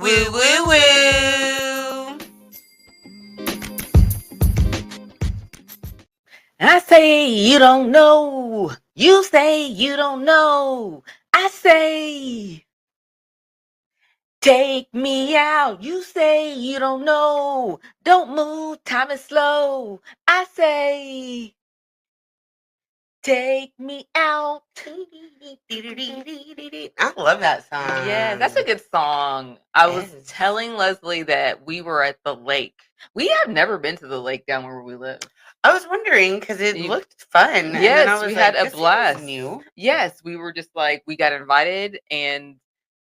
Woo, woo, woo. I say you don't know. You say you don't know. I say take me out. You say you don't know. Don't move. Time is slow. I say take me out. I love that song. Yeah, that's a good song. I was Yes. telling Leslie that we were at the lake. We have never been to the lake down where we live. I was wondering because it looked fun. And then I Yes, was we like, had a this blast. is new. Yes, we were just like, we got invited and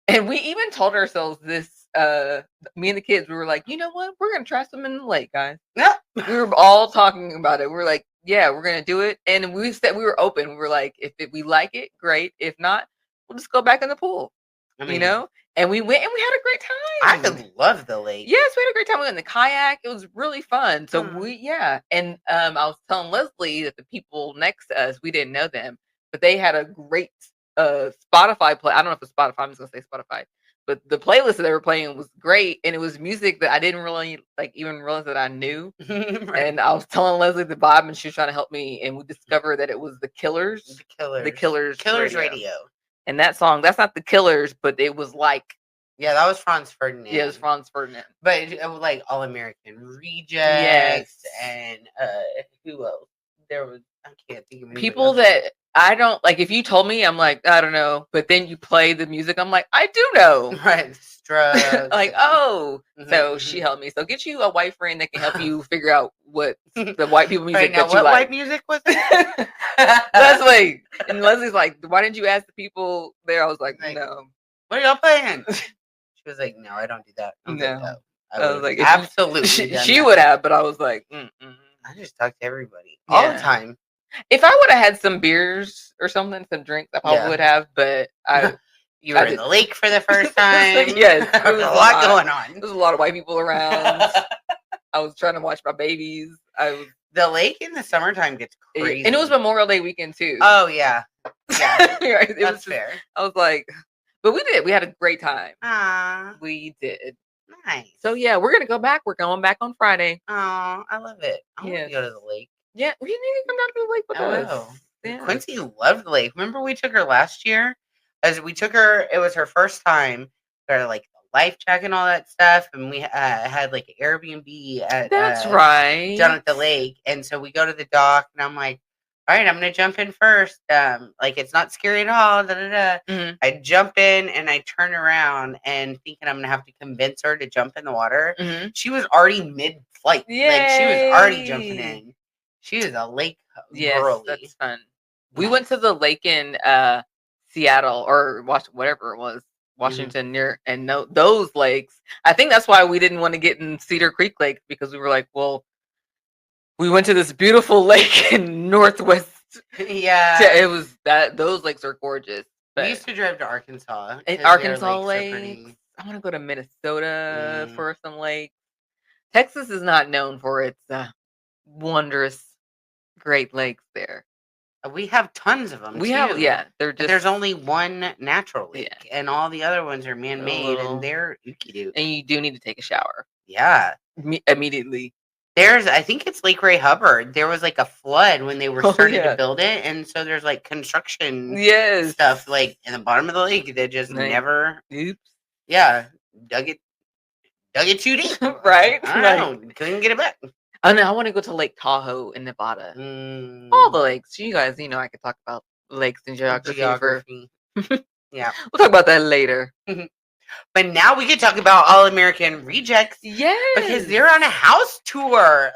we even told ourselves this, me and the kids, we were like, you know what? We're gonna try something in the lake, guys. Yep. We were all talking about it. We were like, yeah, we're gonna do it. And we said we were open. We were like, if we like it, great. If not, we'll just go back in the pool. I mean, you know? And we went and we had a great time. I love the lake. Yes, we had a great time. We went in the kayak. It was really fun. So and I was telling Leslie that the people next to us, we didn't know them, but they had a great Spotify play. I don't know if it's Spotify. I'm just gonna say Spotify. But the playlist that they were playing was great, and it was music that I didn't really even realize that I knew. Right. And I was telling Leslie the vibe, and she was trying to help me, and we discovered that it was the Killers. The Killers Radio. And that song, that's not the Killers, but it was like, yeah, that was Franz Ferdinand. Yeah, it was Franz Ferdinand. But it was like All American Rejects and who else? There was, I can't think of people that I don't like. If you told me, I'm like, I don't know. But then you play the music, I'm like, I do know. Right, Struts. Like, oh. So she helped me. So get you a white friend that can help you figure out what the white people music that you what like. White music was it? Leslie. And Leslie's like, why didn't you ask the people there? I was like, no. What are y'all playing? She was like, no, I don't do that. No. I was like, absolutely. She would have, but I was like, I just talk to everybody all the time. If I would have had some beers or something, some drinks, I probably would have, but you were in the lake for the first time. Yes. There was a lot going on. There was a lot of white people around. I was trying to watch my babies. The lake in the summertime gets crazy. And it was Memorial Day weekend too. Oh, yeah. Yeah. Right. That's fair. I was like, but we did. We had a great time. We did. Nice. So, yeah, we're going to go back. We're going back on Friday. Oh, I love it. I want to go to the lake. Yeah, we need to come down to the lake with us. Yeah. Quincy loved the lake. Remember we took her last year? As we took her, it was her first time. We had like the life check and all that stuff, and we had like an Airbnb at that's right down at the lake. And so we go to the dock, and I'm like, all right, I'm gonna jump in first. Like it's not scary at all. Mm-hmm. I jump in and I turn around and thinking I'm gonna have to convince her to jump in the water. Mm-hmm. She was already mid-flight. Like she was already jumping in. She is a lake girly. That's fun. We went to the lake in Seattle or whatever it was, Washington near, and those lakes. I think that's why we didn't want to get in Cedar Creek Lake because we were like, well, we went to this beautiful lake in Northwest. Yeah, it was that those lakes are gorgeous. But we used to drive to Arkansas. Arkansas lakes. I want to go to Minnesota for some lakes. Texas is not known for its wondrous Great Lakes there. We have tons of them. There's only one natural lake, and all the other ones are man-made, and they're ooky-doo. And you do need to take a shower. Yeah, immediately. I think it's Lake Ray Hubbard. There was like a flood when they were starting to build it, and so there's like construction stuff like in the bottom of the lake that just never. Oops. Yeah, dug it too deep. Right. I don't know. Couldn't get it back. Oh no, I want to go to Lake Tahoe in Nevada. All the lakes. You guys, I could talk about lakes and geography. Yeah. We'll talk about that later. But now we can talk about All American Rejects. Yes. Because they're on a house tour.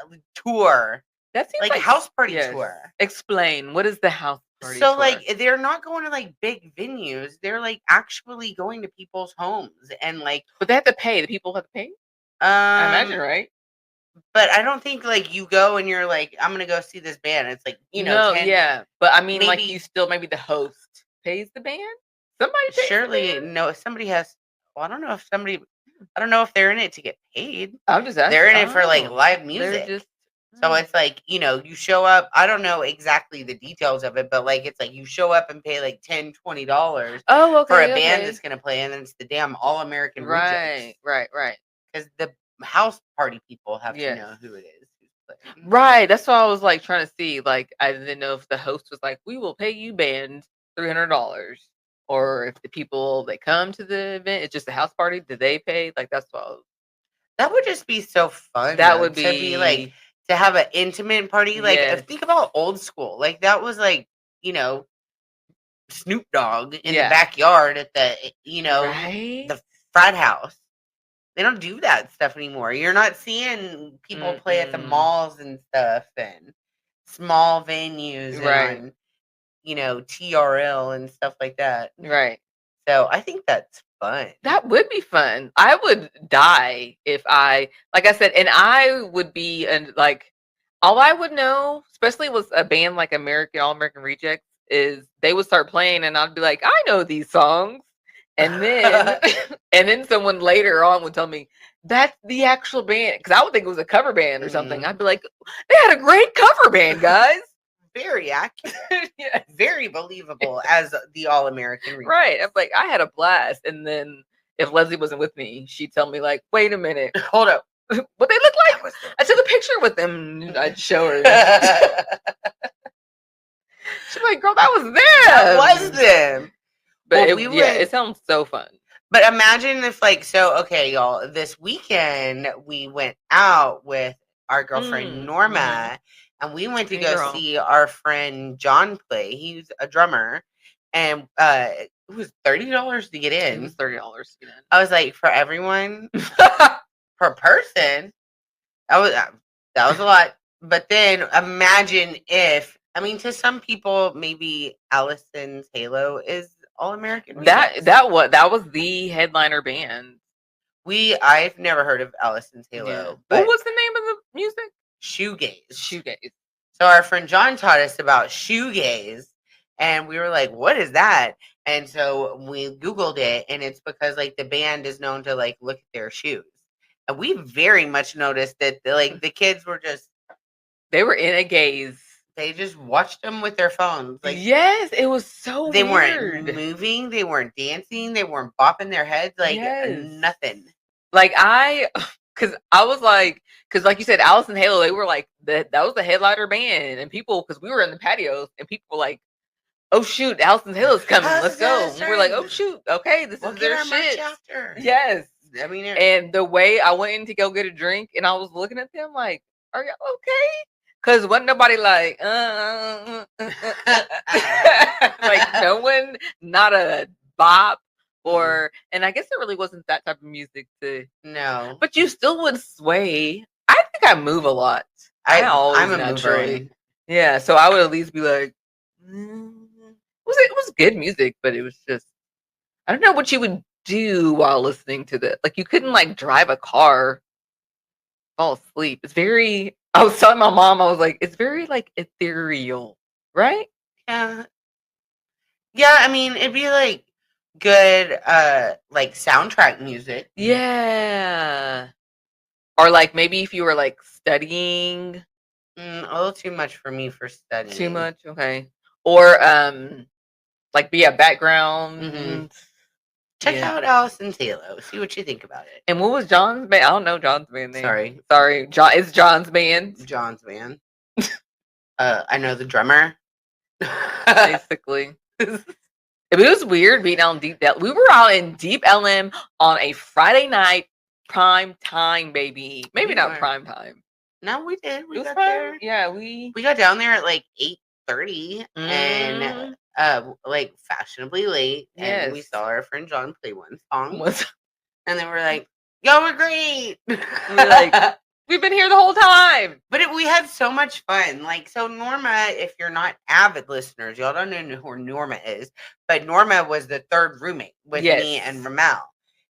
That seems like house party tour. Explain. What is the house party tour? Like, they're not going to like big venues. They're like actually going to people's homes and like. But they have to pay. The people have to pay? I imagine, right? But I don't think like you go and you're like, I'm gonna go see this band. It's like, but I mean, like you still maybe the host pays the band. Somebody pays surely the band? No. Somebody has. Well, I don't know if they're in it to get paid. I'm just asking. They're in it for like live music. So it's like, you show up. I don't know exactly the details of it, but like it's like you show up and pay like $10, $20 Oh, for a okay, band okay. that's gonna play, and then it's the damn All American Rejects. Right. Because the house party people have to Yes. know who it is who's playing. Right. That's what I was like trying to see. Like, I didn't know if the host was like, "We will pay you band $300," or if the people that come to the event, it's just a house party. Do they pay? Like, that's what I was, That would just be so fun, that though, would to be like, be to have an intimate party. Like, yes, think about old school. Like, that was like, Snoop Dogg in the yeah, backyard at right. the frat house. They don't do that stuff anymore. You're not seeing people play at the Mm-mm. malls and stuff and small venues Right, and on, TRL and stuff like that. right. So I think that's fun. That would be fun. I would die if like I said, and I would be, and like, all I would know, especially with a band like All American Rejects, is they would start playing, and I'd be like, I know these songs, and then and then someone later on would tell me that's the actual band, because I would think it was a cover band or something. Mhm. I'd be like, they had a great cover band, guys. Very accurate. Yeah. Very believable as the All American Rejects. Right. I'm like, I had a blast, and then if Leslie wasn't with me, she'd tell me like, wait a minute, Hold up. what they look like. I took a picture with them. And I'd show her. She's like, girl, that was them. That was them. But Well, it sounds so fun. But imagine if, like, so, okay, y'all, this weekend we went out with our girlfriend Norma, and we went to Hey, go girl. see our friend John play. He's a drummer, and it was $30 to get It in. was $30 to get in. I was like, for everyone, per person, that was a lot. But then imagine if, I mean, to some people, maybe Allison's Halo is All American. That was the headliner band. I've never heard of Allison's Halo. Yeah. But What was the name of the music? Shoegaze. Shoegaze. So our friend John taught us about shoegaze, and we were like, "What is that?" And so we Googled it, and it's because like the band is known to like look at their shoes, and we very much noticed that the kids were They were in a gaze. they just watched them with their phones. Like, yes, it was so they weird. weren't moving, they weren't dancing, they weren't bopping their heads, like nothing. Like because I was like, because like you said, Alice and Halo, they were like that was the headliner band, and people, because we were in the patios, and people were like, "Oh shoot, Alice and Halo's coming, let's go!" And we're like, "Oh shoot, okay, this is their shit." After. Yes, I mean, and the way I went in to go get a drink, and I was looking at them like, "Are y'all okay?" Because wasn't nobody like, like no one, not a bop. Or, and I guess it really wasn't that type of music no, but you still would sway. I think I move a lot. I'm a mover. Yeah, so I would at least be like, it was good music, but it was just, I don't know what you would do while listening to this. Like, you couldn't like drive a car, fall asleep. It's very, I was telling my mom, I was like, it's very like ethereal, right? Yeah. I mean, it'd be like good like soundtrack music. Yeah. Or like maybe if you were like studying. A little too much for me for studying. Too much, okay. Or like be a background. Check out Allison's Halo. See what you think about it. And what was John's band? I don't know John's band name. Sorry. John. It's John's band. John's band. I know the drummer. Basically. It was weird being out in Deep LM. We were out in Deep LM on a Friday night, prime time, baby. Maybe not prime time. No, we did. We got there. Yeah, we got down there at like 8:30 and like fashionably late. And we saw our friend John play one song. And then we're like, y'all were great. We're like, we've been here the whole time. But we had so much fun. Like, so Norma, if you're not avid listeners, y'all don't know who Norma is, but Norma was the third roommate with me and Ramelle.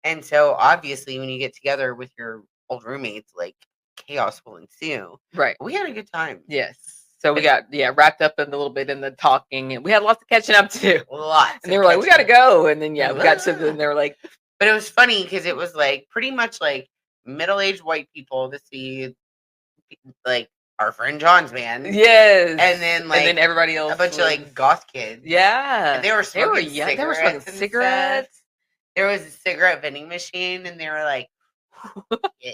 And so obviously when you get together with your old roommates, like chaos will ensue. Right. We had a good time. Yes. So we got wrapped up in a little bit in the talking, and we had lots of catching up to do. Lots. And they were like, we gotta go. And then we got to them, and they were like, but it was funny because it was like pretty much like middle-aged white people to see like our friend John's band. Yes. And then like, and then everybody else, a bunch of like goth kids. Yeah. And they were smoking cigarettes. They were smoking cigarettes. There was a cigarette vending machine, and they were like, yeah.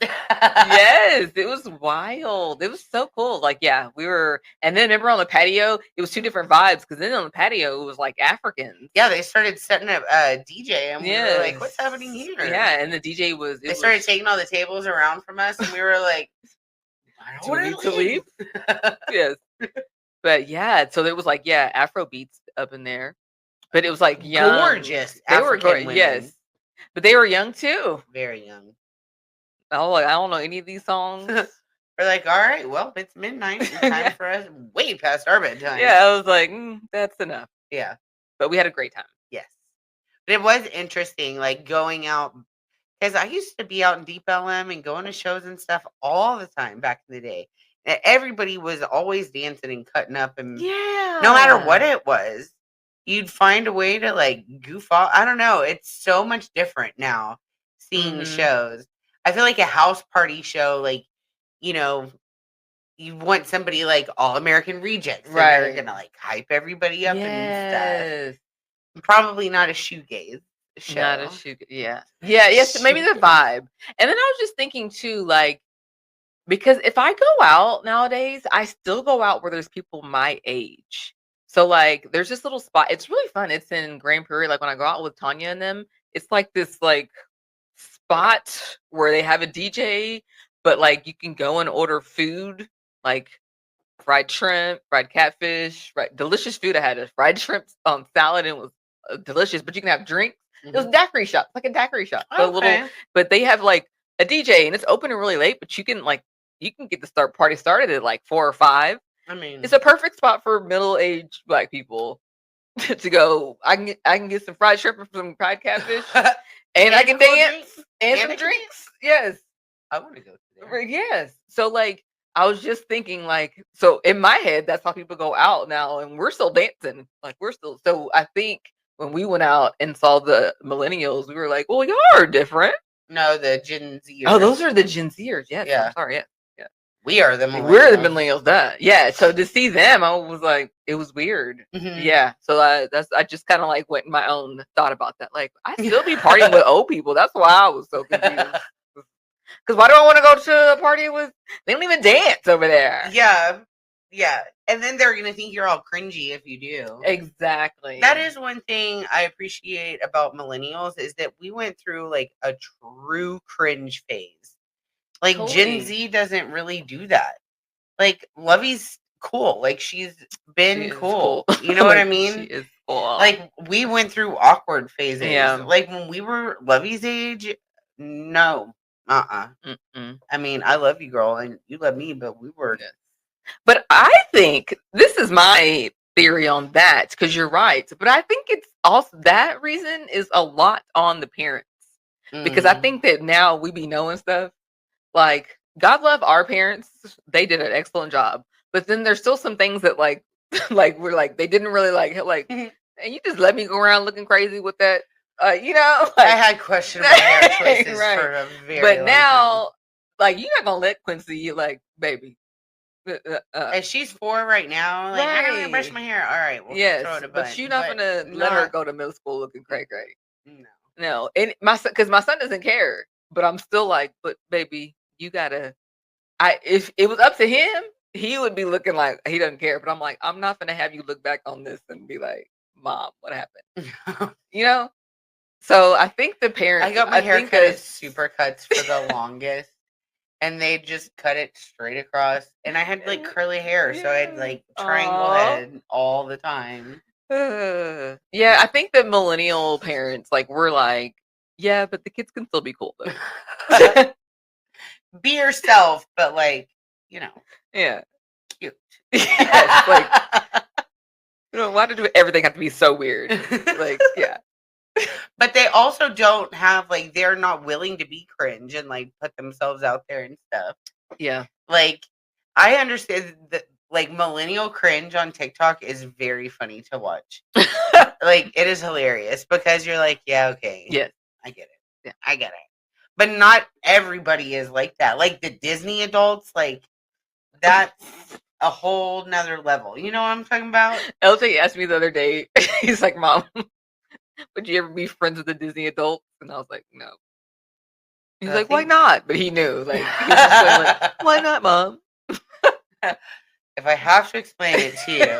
Yes, it was wild. It was so cool. Like, yeah, we were, and then remember on the patio, it was two different vibes because then on the patio it was like Africans. Yeah, they started setting up DJ, and we were like, "What's happening here?" Yeah, and the DJ was. They started taking all the tables around from us, and we were like, "Do we need to leave?" Yes, but yeah, so there was like Afro beats up in there, but it was like young, gorgeous. They were gorgeous, yes, but they were young too, very young. Oh, I don't know any of these songs. We're like, all right, well, it's midnight. It's time for us, way past our bedtime. Yeah, I was like, that's enough. Yeah. But we had a great time. Yes. But it was interesting, like, going out, because I used to be out in Deep LM and going to shows and stuff all the time back in the day. And everybody was always dancing and cutting up, and no matter what it was, you'd find a way to, like, goof off. I don't know. It's so much different now, seeing the shows. I feel like a house party show, like, you know, you want somebody like All American Rejects. Right. They're going to like hype everybody up and stuff. Probably not a shoegaze show. Not a shoegaze. Yeah. Yeah. Yes. Maybe the vibe. And then I was just thinking too, like, because if I go out nowadays, I still go out where there's people my age. So like, there's this little spot. It's really fun. It's in Grand Prairie. Like when I go out with Tanya and them, it's like this like spot where they have a DJ, but like you can go and order food, like fried shrimp, fried catfish, delicious food. I had a fried shrimp salad, and it was delicious. But you can have drinks. It was a daiquiri shop, like a daiquiri shop. So but they have like a DJ, and it's open really late. But you can get the party started at like 4 or 5. I mean, it's a perfect spot for middle-aged Black people to go. I can get some fried shrimp and some fried catfish. And I can dance and some drinks. Yes. I want to go to there. Yes. So like I was just thinking like, so in my head, that's how people go out now, and we're still dancing. Like so I think when we went out and saw the millennials, we were like, well, y'all are different. No, the Gen Zers. Oh, those are the Gen Zers. Yes. Yeah. I'm sorry. Yeah. We are the millennials. We're the millennials, duh. Yeah. So to see them, I was like, it was weird. Yeah. So I just kind of like went in my own thought about that. Like, I still be partying with old people. That's why I was so confused. Because why do I want to go to a party with? They don't even dance over there. Yeah. Yeah. And then they're gonna think you're all cringy if you do. Exactly. That is one thing I appreciate about millennials, is that we went through like a true cringe phase. Like, totally. Gen Z doesn't really do that. Like, Lovey's cool. Like, she's been cool. You know what I mean? She is cool. Like, we went through awkward phases. Yeah. Like, when we were Lovey's age, no. I mean, I love you, girl, and you love me, but we were. But I think this is my theory on that, because you're right. But I think it's also that reason is a lot on the parents. Because I think that now we be knowing stuff. Like, God love our parents. They did an excellent job. But then there's still some things that like we're like, they didn't really like, and you just let me go around looking crazy with that. You know, like, I had questionable hair choices for a very long now, time. Like, you're not gonna let Quincy, like, baby. And she's 4 right now. Like, I don't brush my hair. All right, we'll throw it a but you're not gonna let her go to middle school looking cray. No, and because my son doesn't care, but I'm still like, but baby, you gotta. If it was up to him, he would be looking like he doesn't care. But I'm like, I'm not gonna have you look back on this and be like, Mom, what happened? You know. So I think the parents. I got my hair cut as super cuts for the longest, and they just cut it straight across. And I had like curly hair, so I had like triangle head all the time. Yeah, I think that millennial parents, like, we're like, yeah, but the kids can still be cool though. Be yourself, but like, you know, yeah, cute. Yes, like, you know, why did everything have to be so weird? Like, yeah. But they also don't have, like, they're not willing to be cringe and like put themselves out there and stuff. Yeah, like, I understand that, like, millennial cringe on TikTok is very funny to watch. Like, it is hilarious because you're like, yeah, okay, yes, I get it, yeah, I get it. But not everybody is like that. Like, the Disney adults, like, that's a whole nother level. You know what I'm talking about? LJ asked me the other day. He's like, "Mom, would you ever be friends with a Disney adult?" And I was like, "No." He's like, "Why not?" But he knew. Like, he was just like, "Why not, Mom?" If I have to explain it to you.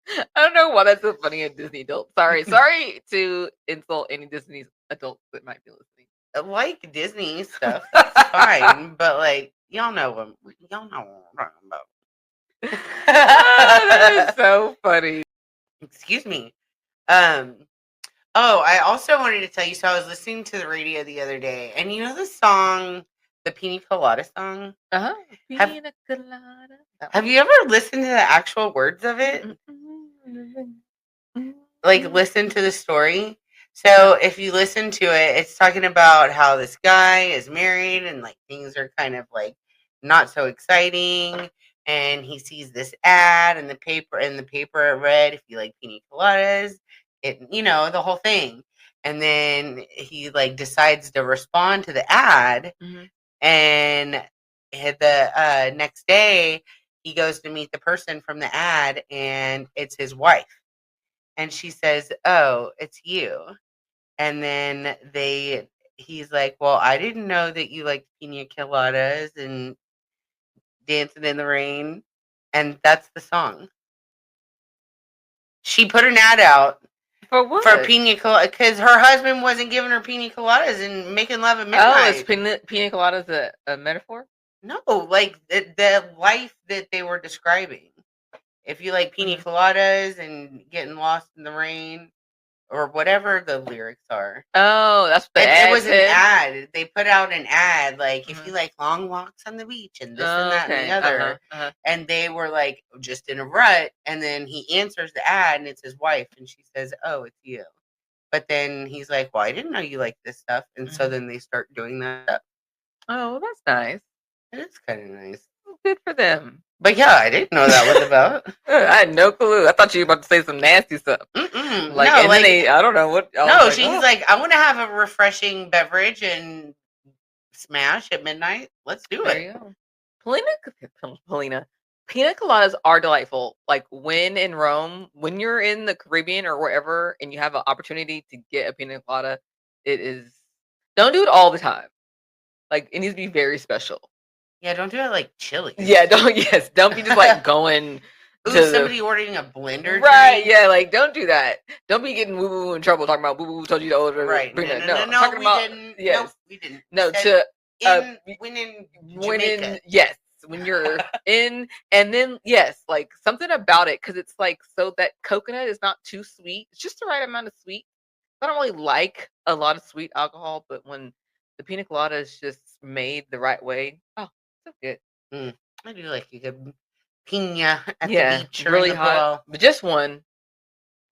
I don't know why that's so funny, a Disney adult. Sorry to insult any Disney adults that might be listening. I like Disney stuff. It's fine, but like y'all know what I'm talking about. That is so funny. Excuse me. Oh, I also wanted to tell you. So I was listening to the radio the other day, and you know the song, the Pina Colada song. Pina Colada. Have you ever listened to the actual words of it? Like, listen to the story. So if you listen to it, it's talking about how this guy is married and like things are kind of like not so exciting. And he sees this ad in the paper, it read, if you like pina coladas, the whole thing. And then he like decides to respond to the ad. And the next day he goes to meet the person from the ad, and it's his wife. And she says, "Oh, it's you." And then he's like, "Well, I didn't know that you like pina coladas and dancing in the rain." And that's the song. She put an ad out for what? For pina colada, because her husband wasn't giving her pina coladas and making love at midnight. Oh, is pina coladas a metaphor? No, like the life that they were describing. If you like pina coladas and getting lost in the rain, or whatever the lyrics are. Oh, that's the ad. It was an ad. They put out an ad, like, if you like long walks on the beach and this and that and the other. And they were like just in a rut. And then he answers the ad, and it's his wife. And she says, "Oh, it's you." But then he's like, "Well, I didn't know you like this stuff." And so then they start doing that. Oh, well, that's nice. It is kind of nice. Good for them. But yeah, I didn't know that was about. I had no clue. I thought you were about to say some nasty stuff. Like, no, like, I don't know what. No, she's like, "I want to have a refreshing beverage and smash at midnight. Let's do it." There you go. Pina coladas are delightful. Like, when in Rome, when you're in the Caribbean or wherever, and you have an opportunity to get a pina colada, it is. Don't do it all the time. Like, it needs to be very special. Yeah, don't do it like chili. Yeah, don't be just like going to somebody ordering a blender. Right, drink. Yeah, like don't do that. Don't be getting woo woo in trouble talking about woo woo told you to order. Right. No, we didn't. Yes. No, we didn't. No, when you're in, and then like something about it, because it's like, so that coconut is not too sweet. It's just the right amount of sweet. I don't really like a lot of sweet alcohol, but when the pina colada is just made the right way, oh, so good. I do like a good pina at the beach, really hot, but just one.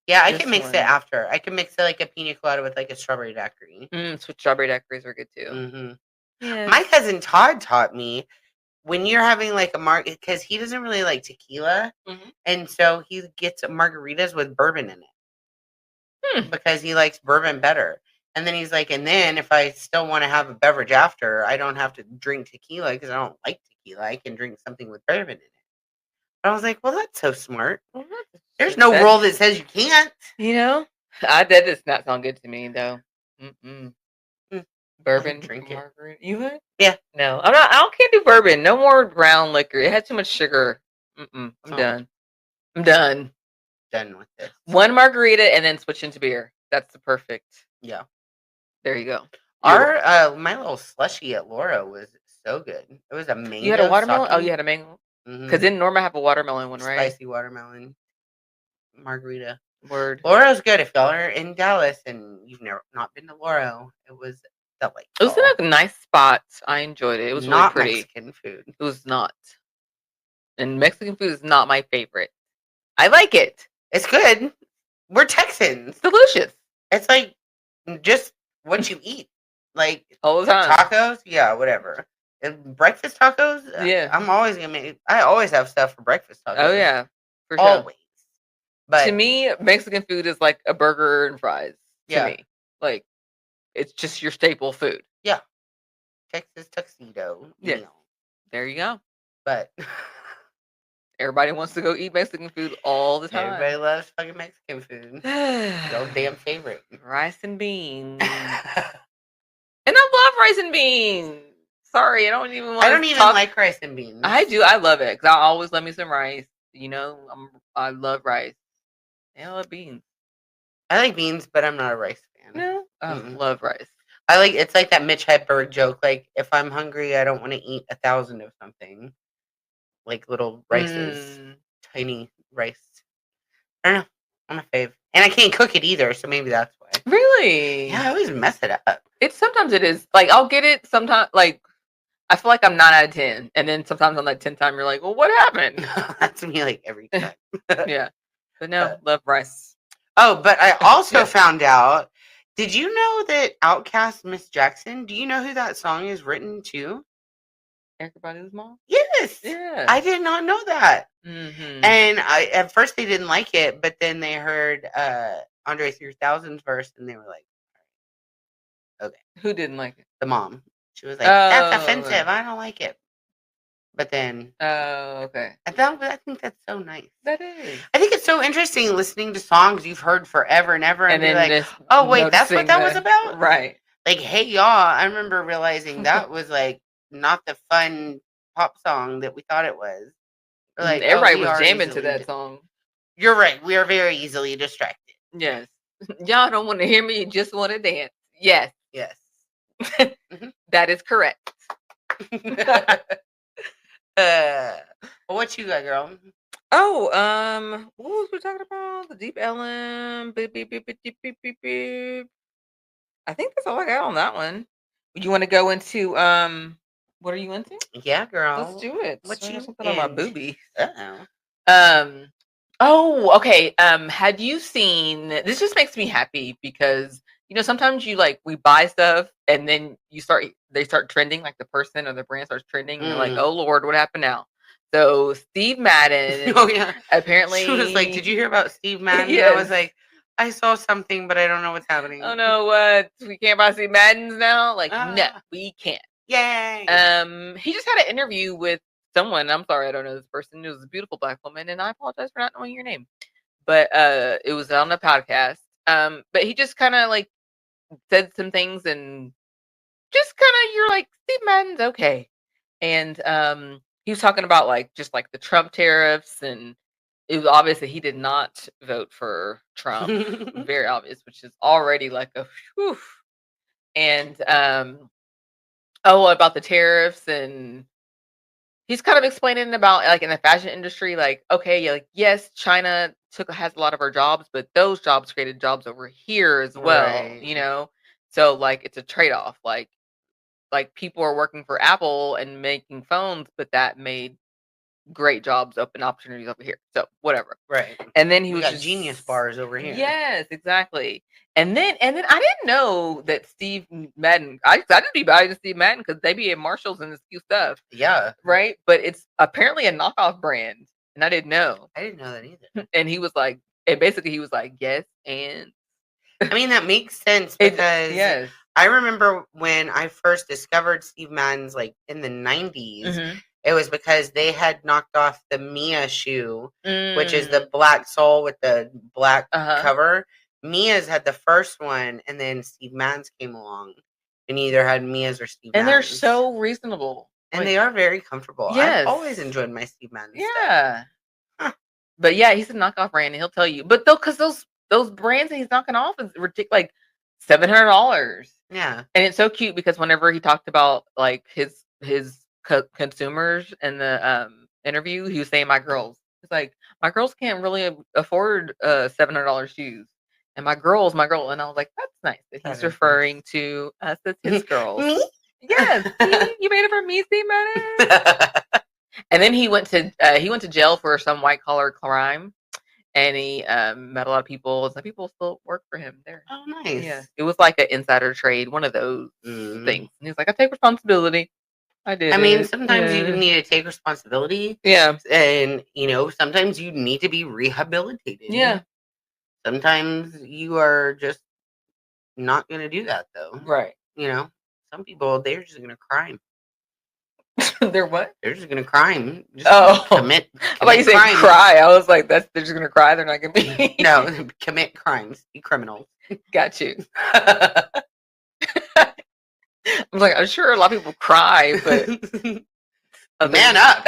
Yeah, I can mix it after. I can mix it like a pina colada with like a strawberry daiquiri. Sweet strawberry daiquiris are good too. Yeah. My cousin Todd taught me, when you're having like a because he doesn't really like tequila, and so he gets margaritas with bourbon in it because he likes bourbon better. And then he's like, and then if I still want to have a beverage after, I don't have to drink tequila because I don't like tequila. I can drink something with bourbon in it. But I was like, well, that's so smart. Well, there's no rule that says you can't. That does not sound good to me though. Bourbon, drink margarita. You would? Yeah. No, I'm not. I can't do bourbon. No more brown liquor. It has too much sugar. I'm done. I'm done. Done with this. One margarita and then switch into beer. That's the perfect. Yeah. There you go. My little slushie at Laura was so good. It was a mango. You had a watermelon? Oh, you had a mango? Because didn't Norma have a watermelon one, right? Spicy watermelon margarita. Word. Laura's good. If y'all are in Dallas and you've not been to Laura, it was delightful. It was in a nice spot. I enjoyed it. It was not really pretty. Mexican food. It was not. And Mexican food is not my favorite. I like it. It's good. We're Texans. It's delicious. It's like just what you eat. Like all the time. Tacos? Yeah, whatever. And breakfast tacos? Yeah. I always have stuff for breakfast tacos. Oh, yeah. For sure. Always. But to me, Mexican food is like a burger and fries. To me. Like, it's just your staple food. Yeah. Texas tuxedo. Yeah. There you go. But everybody wants to go eat Mexican food all the time. Everybody loves fucking Mexican food. Your damn favorite. Rice and beans. And I love rice and beans. Sorry, I don't even like rice and beans. I do. I love it because I always love me some rice. You know, I love rice. And I love beans. I like beans, but I'm not a rice fan. No, I love rice. It's like that Mitch Hedberg joke. Like, if I'm hungry, I don't want to eat 1,000 of something. Like little rices, tiny rice. I don't know. I'm a fave, and I can't cook it either, so maybe that's why. Really? Yeah, I always mess it up. Sometimes it is like I'll get it. Sometimes like I feel like I'm 9 out of 10, and then sometimes on that 10th time you're like, well, what happened? That's me like every time. Yeah, but no, love rice. Oh, but I also found out. Did you know that Outkast Miss Jackson? Do you know who that song is written to? Everybody's mom? Yes. Yeah. I did not know that. Mm-hmm. And at first they didn't like it, but then they heard Andre 3000's verse and they were like, okay. Who didn't like it? The mom. She was like, that's offensive. I don't like it. But then. Oh, okay. I think that's so nice. That is. I think it's so interesting listening to songs you've heard forever and ever and be like, oh, wait, that's what that was about? Right. Like, hey, y'all, I remember realizing that was like not the fun pop song that we thought it was. Like, everybody was jamming to that song. You're right. We are very easily distracted. Yes. Y'all don't want to hear me. You just want to dance. Yes. Yes. That is correct. What you got, girl? Oh, what was we talking about? The Deep Ellen. Beep, beep, beep, beep, beep, beep, beep. I think that's all I got on that one. You want to go into what are you into? Yeah, girl. Let's do it. What you something on my boobies? Uh-oh. Oh, okay. Have you seen this? Just makes me happy because sometimes we buy stuff and then they start trending, like the person or the brand starts trending, and you're like, oh Lord, what happened now? So Steve Madden. Oh yeah. Apparently, she was like, "Did you hear about Steve Madden?" Yes. I was like, "I saw something, but I don't know what's happening." Oh no, what? We can't buy Steve Maddens now? Like, no, we can't. Yay! He just had an interview with someone. I'm sorry, I don't know this person. It was a beautiful black woman, and I apologize for not knowing your name. But it was on a podcast. But he just kind of said some things, and just kind of you're like, Steve Madden's okay. And he was talking about just the Trump tariffs, and it was obvious that he did not vote for Trump. Very obvious, which is already like a whew. And about the tariffs, and he's kind of explaining about in the fashion industry, yes, China has a lot of our jobs, but those jobs created jobs over here as well, right. So it's a trade-off. Like people are working for Apple and making phones, but that made great jobs, open opportunities over here. So whatever. Right. And then he we was got genius bars over here. Yes, exactly. And then I didn't know that Steve Madden. I didn't be buying Steve Madden because they be at Marshalls and this cute stuff. Yeah. Right. But it's apparently a knockoff brand, and I didn't know. I didn't know that either. And he was like, basically he was like, yes, and I mean that makes sense because yes. I remember when I first discovered Steve Madden's in the 90s, it was because they had knocked off the Mia shoe, which is the black sole with the black cover. Mia's had the first one, and then Steve Madden's came along, and either had Mia's or Steve Madden's. And they're so reasonable. And they are very comfortable. Yes. I've always enjoyed my Steve Madden stuff. Yeah. Huh. But yeah, he's a knockoff brand, and he'll tell you. But because those brands that he's knocking off is ridiculous, $700. Yeah. And it's so cute because whenever he talked about his consumers in the interview, he was saying my girls. It's like my girls can't really afford $700 shoes, and my girl, and I was like, that's nice that he's referring to us as his girls. Me? Yes, you made it for me, Steve Madden. And then he went to jail for some white collar crime, and he met a lot of people. Some people still work for him there. Oh, nice. Yeah, it was like an insider trade, one of those things. And he's like, I take responsibility. I did. I mean, sometimes you need to take responsibility. Yeah. And, sometimes you need to be rehabilitated. Yeah. Sometimes you are just not going to do that, though. Right. Some people, they're just going to crime. They're what? They're just gonna crime. Just commit I thought you said crimes. cry. I was like, they're just gonna cry. They're not gonna be. No, commit crimes. Be criminals. Got you. I'm like, I'm sure a lot of people cry, but man up.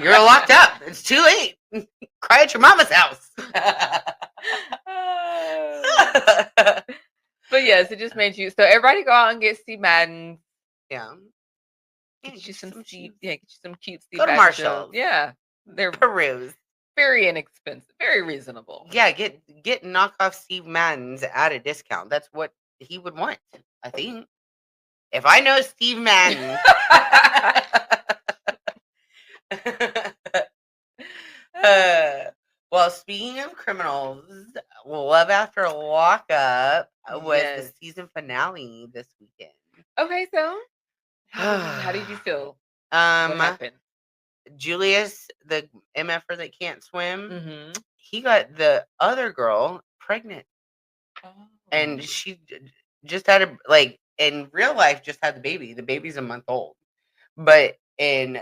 You're locked up. It's too late. Cry at your mama's house. But yes, it just made you. So everybody go out and get Steve Madden. Yeah. Get you some Steve. Yeah, get you some cute Steve Go to Madden Marshall. shows. Yeah, they're peruse. Very inexpensive, very reasonable. Yeah, get knockoff Steve Maddens at a discount. That's what he would want, I think. If I know Steve Madden. Well, speaking of criminals, Love After Lockup was the season finale this weekend. Okay, so how did you feel? What happened? Julius, the MFer that can't swim, he got the other girl pregnant. Oh. And she just had in real life, just had the baby. The baby's a month old. But in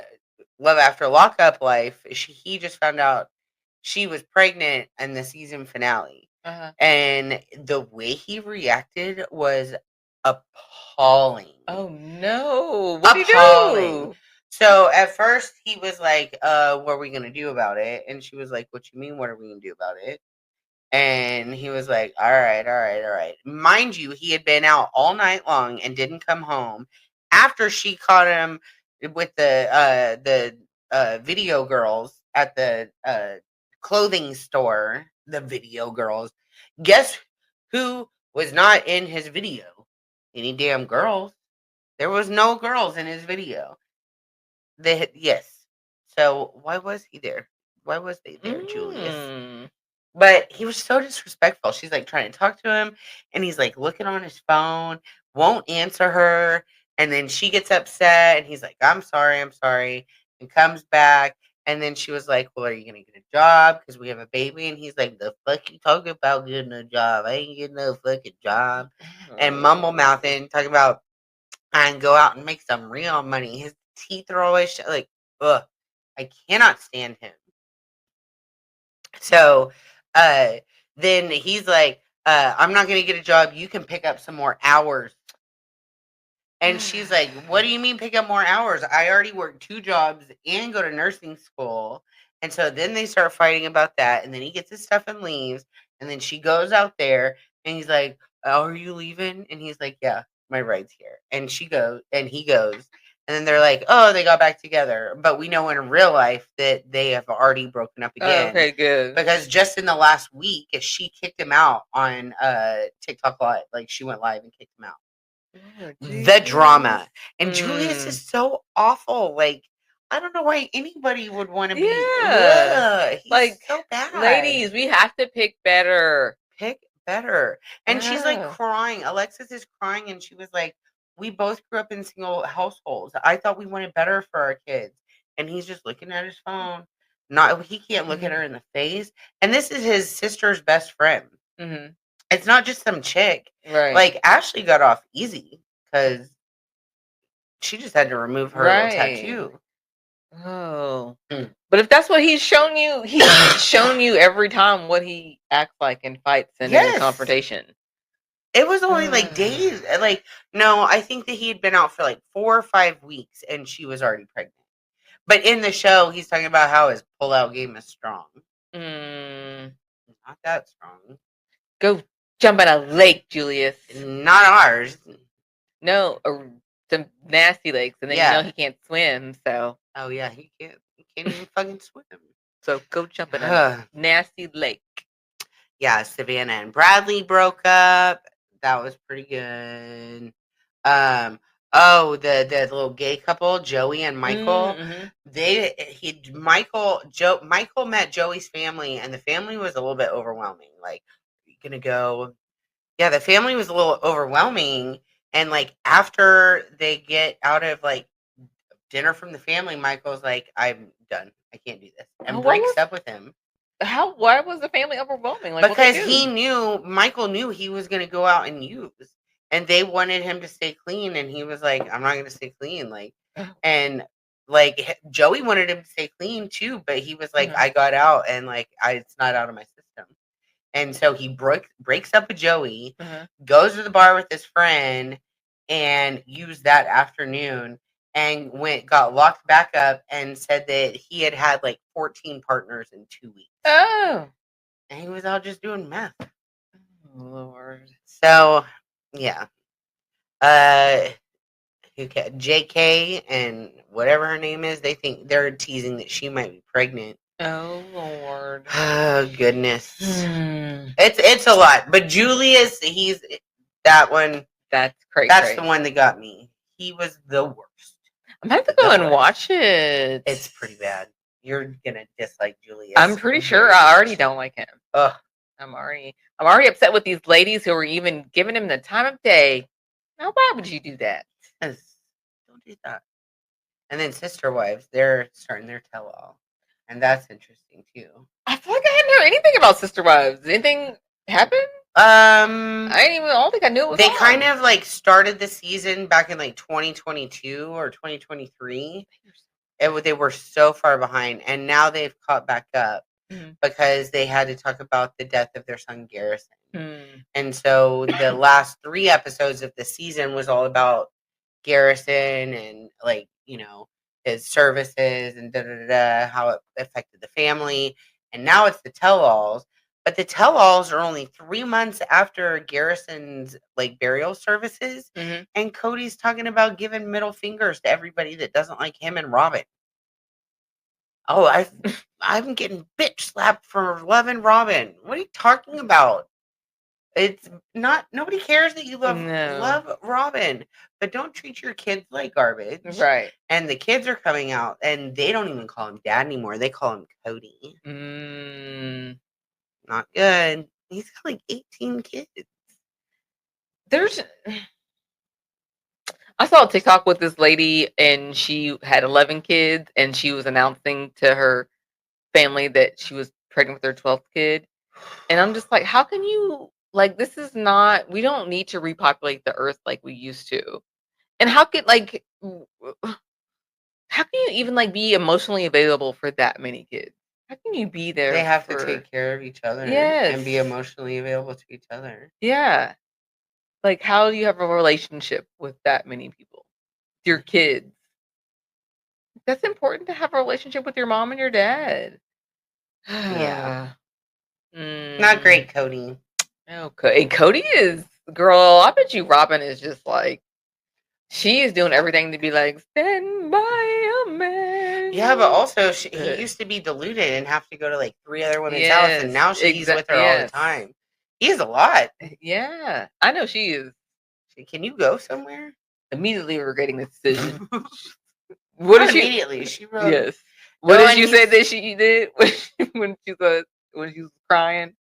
Love After Lockup life, he just found out she was pregnant in the season finale. And the way he reacted was appalling. Oh, no. What did he do? So at first he was like, what are we going to do about it? And she was like, what you mean, what are we going to do about it? And he was like, all right. Mind you, he had been out all night long and didn't come home after she caught him with the video girls at the clothing store. The video girls. Guess who was not in his video? Any damn girls. There was no girls in his video. Yes. So why was he there? Why was they there, Julius? But he was so disrespectful. She's like trying to talk to him, and he's like looking on his phone, won't answer her. And then she gets upset, and he's like, I'm sorry, and comes back. And then she was like, well, are you going to get a job? Because we have a baby. And he's like, the fuck you talking about getting a job? I ain't getting no fucking job. And mumble mouthing, talking about, I can go out and make some real money. His teeth are always like, ugh. I cannot stand him. So then he's like, I'm not going to get a job. You can pick up some more hours. And she's like, what do you mean pick up more hours? I already work 2 jobs and go to nursing school. And so then they start fighting about that. And then he gets his stuff and leaves. And then she goes out there and he's like, oh, are you leaving? And he's like, yeah, my ride's here. And he goes. And then they're like, oh, they got back together. But we know in real life that they have already broken up again. Okay, good. Because just in the last week, she kicked him out on TikTok Live. Like, she went live and kicked him out. Oh, the drama. And Julius is so awful. Like, I don't know why anybody would want to be. He's like, so bad. Ladies, we have to pick better. Pick better. And she's like crying. Alexis is crying, and she was like, we both grew up in single households. I thought we wanted better for our kids. And he's just looking at his phone. He can't look at her in the face. And this is his sister's best friend. It's not just some chick. Right. Like, Ashley got off easy because she just had to remove her little tattoo. Oh. But if that's what he's shown you every time what he acts like in fights and in confrontation. It was only like days. Like, no, I think that he had been out for like 4 or 5 weeks and she was already pregnant. But in the show, he's talking about how his pullout game is strong. Not that strong. Go jump in a lake, Julius. Not ours. No, some nasty lakes, and then you know he can't swim. So. Oh yeah, he can't. He can't even fucking swim. So go jump in a nasty lake. Yeah, Savannah and Bradley broke up. That was pretty good. The little gay couple, Joey and Michael. Michael met Joey's family, and the family was a little bit overwhelming. Like, are you gonna go? Yeah, the family was a little overwhelming, and like after they get out of like dinner from the family, Michael's like, I'm done. I can't do this, and breaks up with him. Why was the family overwhelming? Like, because Michael knew he was going to go out and use, and they wanted him to stay clean, and he was like, I'm not going to stay clean. Like, and like Joey wanted him to stay clean too, but he was like, I got out and like it's not out of my system. And so he breaks up with Joey, goes to the bar with his friend, and used that afternoon and got locked back up and said that he had like 14 partners in 2 weeks. Oh. And he was out just doing meth. Oh, Lord. So, yeah. JK and whatever her name is, they think they're teasing that she might be pregnant. Oh, Lord. Oh, goodness. It's a lot. But Julius, he's that one. That's crazy. That's the one that got me. He was the worst. I'm going to have to go and watch it. It's pretty bad. You're going to dislike Julius. I'm pretty sure I already don't like him. Ugh. I'm already upset with these ladies who are even giving him the time of day. Now, why would you do that? Don't do that. And then Sister Wives, they're starting their tell-all. And that's interesting, too. I feel like I hadn't heard anything about Sister Wives. Anything happen? I don't think I knew it was They on. kind of like started the season back in like 2022 or 2023. They were so far behind. And now they've caught back up because they had to talk about the death of their son, Garrison. And so the last 3 episodes of the season was all about Garrison and like, his services and how it affected the family. And now it's the tell-alls. But the tell-alls are only 3 months after Garrison's like burial services. And Cody's talking about giving middle fingers to everybody that doesn't like him and Robin. Oh, I'm getting bitch slapped for loving Robin. What are you talking about? It's not, nobody cares that you love Robin, but don't treat your kids like garbage. Right. And the kids are coming out and they don't even call him dad anymore. They call him Cody. Not good. He's got like 18 kids. I saw a TikTok with this lady and she had 11 kids and she was announcing to her family that she was pregnant with her 12th kid. And I'm just like, how can you, like, this is not, we don't need to repopulate the earth like we used to. And how can you even like be emotionally available for that many kids? How can you be there? They have to take care of each other and be emotionally available to each other. Yeah. Like, how do you have a relationship with that many people? Your kids. That's important to have a relationship with your mom and your dad. Yeah. Not great, Cody. Okay. And Cody is, girl, I bet you Robin is just like, she is doing everything to be like, stand by a man. Yeah, but also he used to be deluded and have to go to like 3 other women's houses, and now she's with her all the time. He's a lot. Yeah, I know she is. Can you go somewhere? Immediately regretting the decision. What did immediately? She wrote. Yes. What did you say that she did when she was crying,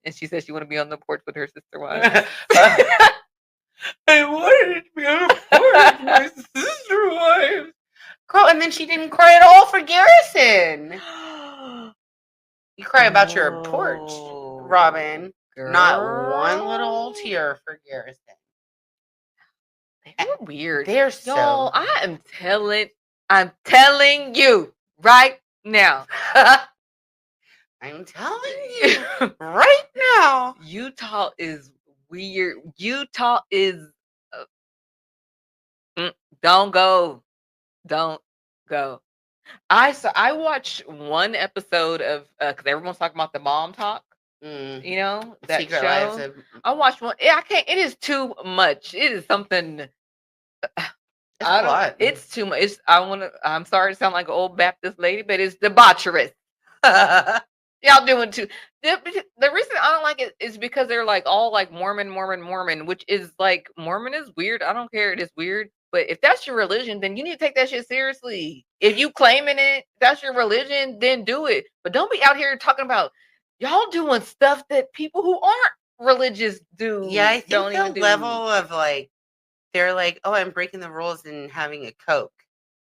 and she said she wanted to be on the porch with her sister wife? I wanted to be on the porch with my sister wife. And then she didn't cry at all for Garrison. You cry about your porch, Robin. Girl. Not one little tear for Garrison. They're weird. They're so. Y'all, I'm telling you right now. I'm telling you right now. Utah is weird. Utah is. Don't go. I watched one episode of because everyone's talking about the mom talk. That Secret show. Lives of... I watched one. I can't. It is too much. It is something. It's a lot. It's too much. I'm sorry to sound like an old Baptist lady, but it's debaucherous. Y'all doing too. The reason I don't like it is because they're like all like Mormon, which is like Mormon is weird. I don't care. It is weird. But if that's your religion, then you need to take that shit seriously. If you claiming it, that's your religion, then do it. But don't be out here talking about y'all doing stuff that people who aren't religious do. Yeah, I think the level of like, they're like, oh, I'm breaking the rules and having a Coke.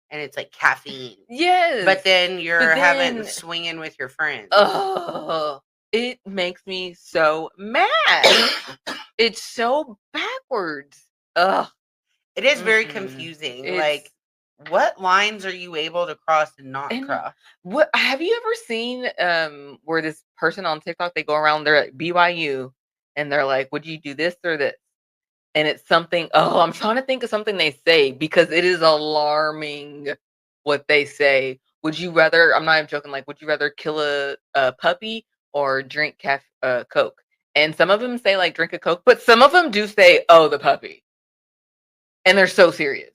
And it's like caffeine. Yes. But then you're having swinging with your friends. Oh, it makes me so mad. It's so backwards. Ugh. It is very confusing. Like what lines are you able to cross and not cross? What have you ever seen where this person on TikTok, they go around, they're at BYU and they're like, would you do this or this? And it's something, I'm trying to think of something they say because it is alarming what they say. Would you rather, I'm not even joking, like, would you rather kill a puppy or drink Coke? And some of them say, like, drink a Coke, but some of them do say, oh, the puppy. And they're so serious.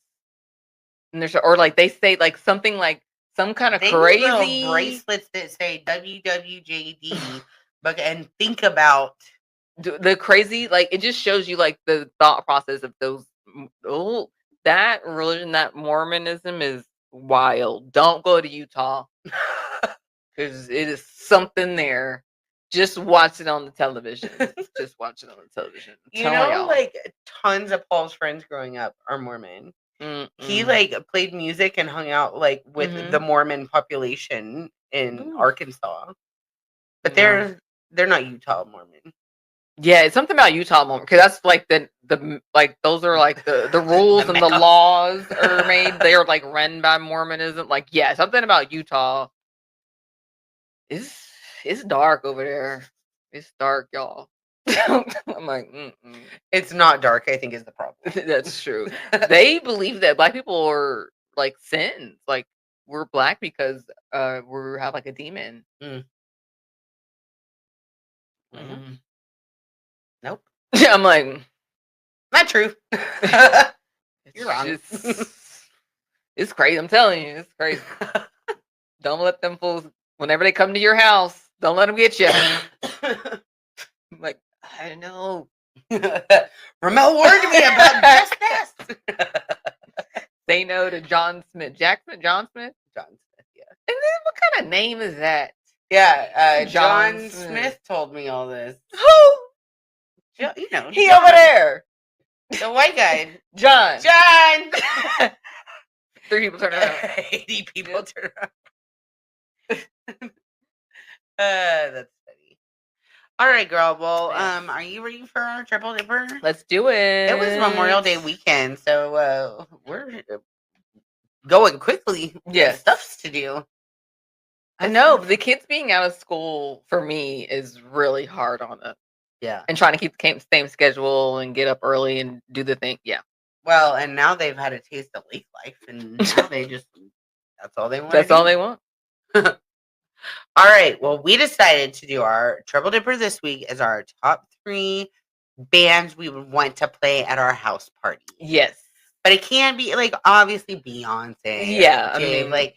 And they're so, or like they say, like, something like some kind of crazy little bracelets that say WWJD, but and think about the crazy, like, it just shows you like the thought process of those. That religion, that Mormonism is wild. Don't go to Utah because it is something there. Just watch it on the television. Just watch it on the television. You know, like tons of Paul's friends growing up are Mormon. He like played music and hung out like with the Mormon population in Arkansas, but they're not Utah Mormon. Yeah, it's something about Utah Mormon because that's like the like those are like the rules and the laws are made. They are like run by Mormonism. Like, yeah, something about Utah. It's dark over there. It's dark, y'all. I'm like, it's not dark, I think is the problem. That's true. They believe that Black people are like sins. Like, we're Black because we have like a demon. Nope. I'm like, not true. You're wrong. It's crazy. I'm telling you, it's crazy. Don't let them fools, whenever they come to your house, don't let them get you. I'm like, I know. Ramelle warned me about just this. Say no to John Smith. John Smith, yeah. And then what kind of name is that? Yeah, John Smith told me all this. Who? You know, he John. Over there. The white guy. John. 3 people turn around. 80 people turn around. That's funny. All right, girl. Well, are you ready for our triple dipper? Let's do it. It was Memorial Day weekend, so we're going quickly. Yeah, stuffs to do. I know the kids being out of school for me is really hard on it. Yeah, and trying to keep the same schedule and get up early and do the thing. Yeah. Well, and now they've had a taste of lake life, and now they just—that's all they want. That's all they want. All right. Well, we decided to do our triple dipper this week as our top 3 bands we would want to play at our house party. Yes, but it can't be like obviously Beyonce. Yeah, I mean, like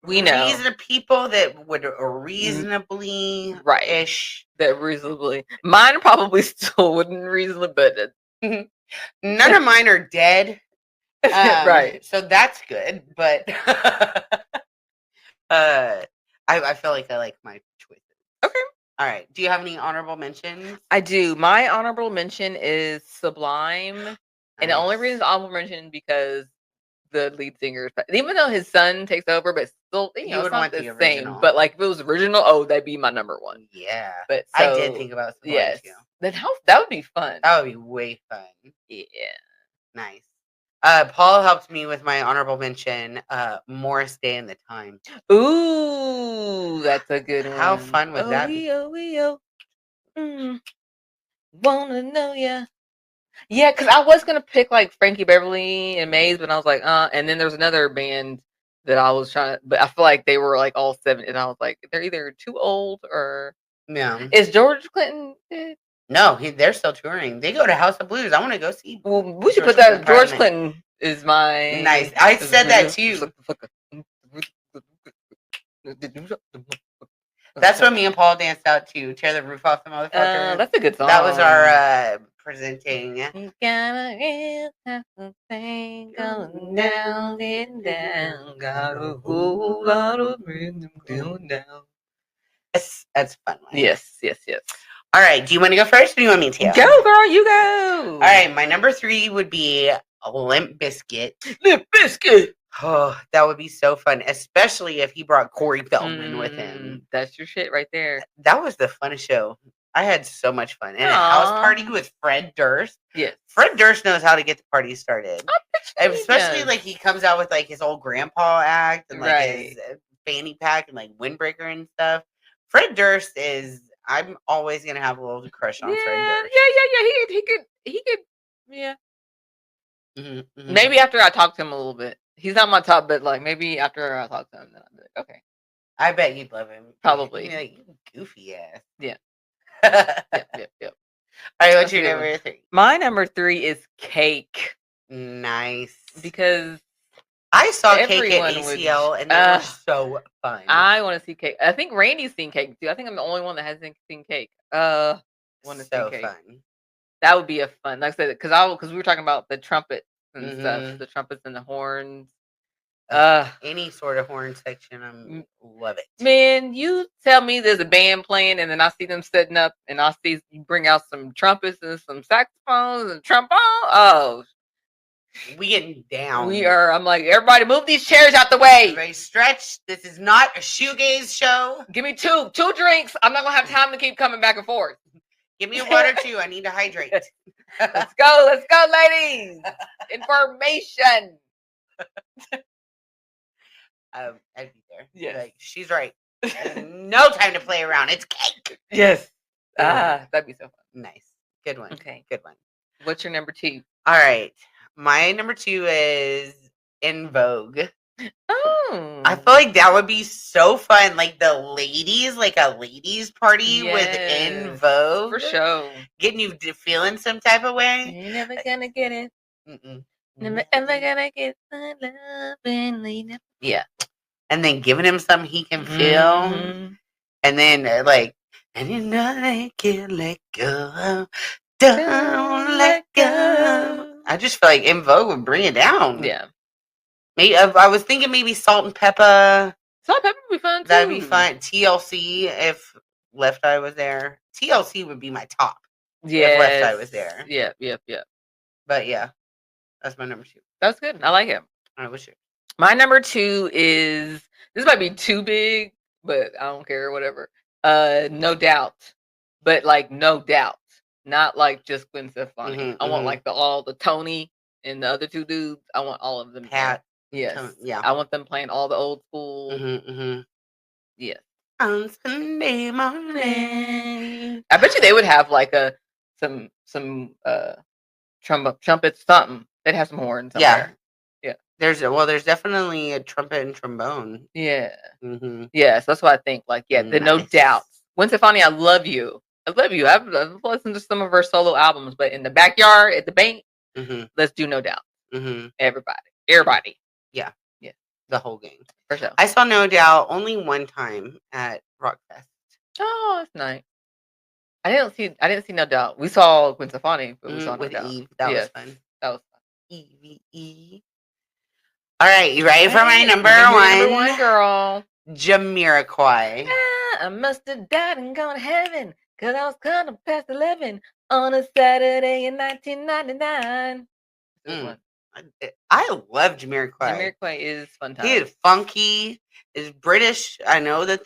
we know people that would reasonably ish. That reasonably, mine probably still wouldn't reasonably, but none of mine are dead. Right. So that's good, but I feel like I like my choices. Okay. All right. Do you have any honorable mentions? I do. My honorable mention is Sublime. Nice. And the only reason it's honorable mention because the lead singer, even though his son takes over, but still, you know, it's not the same. But like if it was original, that'd be my number 1. Yeah. But I did think about Sublime too. Then that would be fun. That would be way fun. Yeah. Nice. Paul helped me with my honorable mention, Morris Day and the Time. Ooh, that's a good one. How fun would that be? Wanna know ya. Yeah, because I was going to pick like Frankie Beverly and Maze, but I was like, and then there's another band that I was trying to, but I feel like they were like all 7, and I was like, they're either too old or... Yeah. Is George Clinton dead? No, they're still touring. They go to House of Blues. I want to go see. Well, we should put that. George Clinton is my nice. I said that too. That's what me and Paul danced out to. Tear the roof off the motherfucker. That's a good song. That was our presenting. You got a real thing going down and down. Got a whole lot of rhythm going down. That's fun. Yes. All right. Do you want to go first or do you want me to? Go, girl. You go. All right. My number 3 would be Limp Bizkit. Limp Bizkit. Oh, that would be so fun, especially if he brought Corey Feldman with him. That's your shit right there. That was the funnest show. I had so much fun. And a house party with Fred Durst. Yes. Fred Durst knows how to get the party started. Especially like he comes out with like his old grandpa act and like his fanny pack and like windbreaker and stuff. Fred Durst is, I'm always gonna have a little crush on Fred Durst. Yeah. He could yeah. Mm-hmm. Maybe after I talk to him a little bit. He's not my top, but like maybe after I talk to him, then I'll be like, okay. I bet you'd love him. Probably. Like, you goofy ass. Yeah. Yep. All right, what's your number 3? My number 3 is Cake. Nice. Because I saw Cake at ACL and they were so fun. I want to see Cake. I think Randy's seen Cake too. I think I'm the only one that hasn't seen Cake. Want to see Cake. Fun. That would be a fun. Like I said, because we were talking about the trumpets and stuff, the trumpets and the horns. Any sort of horn section, I love it. Man, you tell me there's a band playing, and then I see them setting up, and I see you bring out some trumpets and some saxophones and trombone. Oh, we getting down. We are. I'm like, everybody, move these chairs out the way. Everybody stretch. This is not a shoegaze show. Give me two drinks. I'm not gonna have time to keep coming back and forth. Give me a water too. I need to hydrate. Let's go, ladies. Information. I'd be there. Yeah, like, she's right. No time to play around. It's Cake. Yes. That'd be so fun. Nice. Good one. Okay. Good one. What's your number 2? All right. My number 2 is In Vogue. Oh. I feel like that would be so fun. Like the ladies, like a ladies party with In Vogue. For sure. Getting you feeling some type of way. You're never gonna get it. Never ever gonna get the love. Yeah. And then giving him something he can feel. And then like, and you know they can't let go. Don't let go. I just feel like In Vogue would bring it down. Yeah. Maybe I was thinking maybe Salt and Pepper. Salt and Pepper would be fun too. That'd be fun. TLC if Left Eye was there. TLC would be my top. Yeah. If Left Eye was there. Yeah. But yeah, that's my number 2. That's good. I like it. All right, what's yours? My number 2 is, this might be too big, but I don't care, whatever. No Doubt. But like No Doubt. Not like just Gwen Stefani. I want like all the Tony and the other 2 dudes. I want all of them. Pat. Yes. Yeah. I want them playing all the old school. Yes. On Sunday morning. I bet you they would have like some trumpets, something. They'd have some horns. Somewhere. Yeah. There's definitely a trumpet and trombone. Yeah. Yes, that's what I think. Like, the No Doubt. Gwen Stefani, I love you. I've listened to some of her solo albums, but in the backyard, at the bank, let's do No Doubt. Everybody. Yeah. The whole gang. For sure. I saw No Doubt only one time at Rockfest. Oh, that's nice. I didn't see No Doubt. We saw Gwen Stefani, but we saw No Doubt. Eve. That was fun. That was fun. EVE. All right, you ready for my number 1? Number 1, girl. Jamiroquai. I must have died and gone to heaven, 'cause I was kind of past 11 on a Saturday in 1999. I love Jamiroquai. Jamiroquai is fun time. He is funky. Is British. I know that's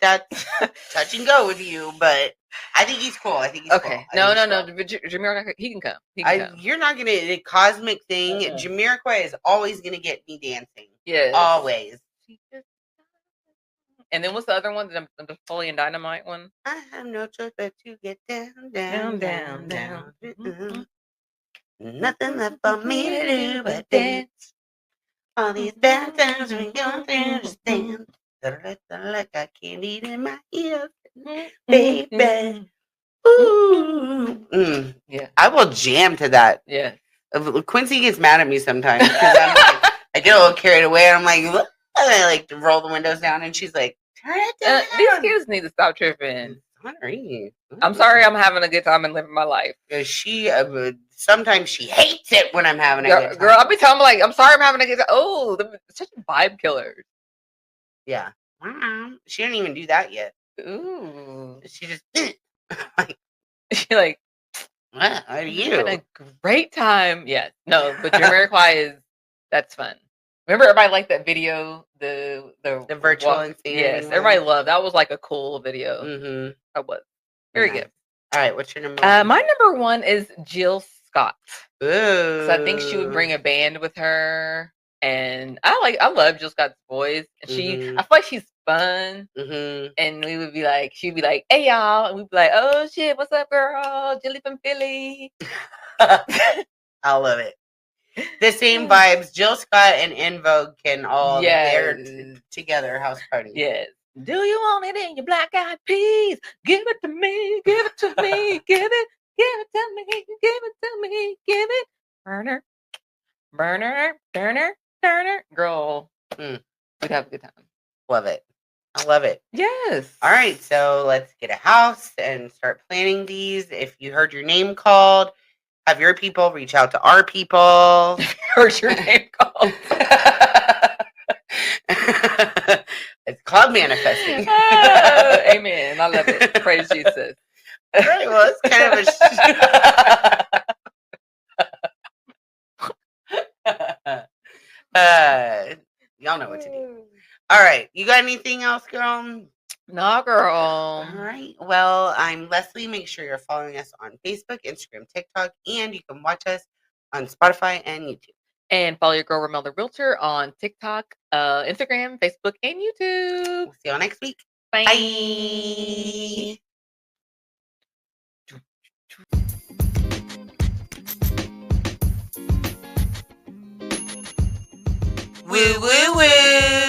touch and go with you, but I think he's cool. I think he's okay. Cool. No. Jamiroquai, he can come. You're not gonna the cosmic thing. Jamiroquai is always gonna get me dancing. Yeah, always. And then what's the other one? The Napoleon Dynamite one? I have no choice but to get down. Nothing left for me to do but dance. All these bad times we go through, just dance. Like I can't eat in my ears, baby. Ooh. Yeah. I will jam to that. Yeah. Quincy gets mad at me sometimes because I get a little carried away and I'm like, and I like to roll the windows down and she's like, turn it down. These kids need to stop tripping. Sorry. I'm sorry. I'm having a good time and living my life. She sometimes she hates it when I'm having a good time. Girl, I'll be telling her like, I'm sorry, I'm having a good time. Oh, such a vibe killer. Yeah. She didn't even do that yet. Ooh. She just she like, what are you? Having a great time. Yeah. No, but Jamiroquai that's fun. Remember everybody liked that video, the virtual insane. Yes, everybody loved that. Was like a cool video. That was very good. All right, what's your number one? My number one is Jill Scott. Ooh. So I think she would bring a band with her. And I love Jill Scott's voice. And I feel like she's fun. And she'd be like, hey y'all. And we'd be like, oh shit, what's up, girl? Jilly from Philly. I love it. The same vibes. Jill Scott and En Vogue can all there together house party. Yes. Do you want it in your black eyed peas? Give it to me, give it to me, give it to me, give it to me, give it. Burner, Turner. Girl, we'd have a good time. Love it. I love it. Yes. All right, so let's get a house and start planning these. If you heard your name called, have your people reach out to our people. Heard your name called. It's called manifesting. Amen. I love it. Praise Jesus. All right, well, it's kind of y'all know what to do. All right, you got anything else, girl? No, girl. All right. Well, I'm Leslie. Make sure you're following us on Facebook, Instagram, TikTok, and you can watch us on Spotify and YouTube. And follow your girl Ramelle the Realtor on TikTok, Instagram, Facebook, and YouTube. We'll see y'all next week. Bye. Bye. Woo, woo, woo.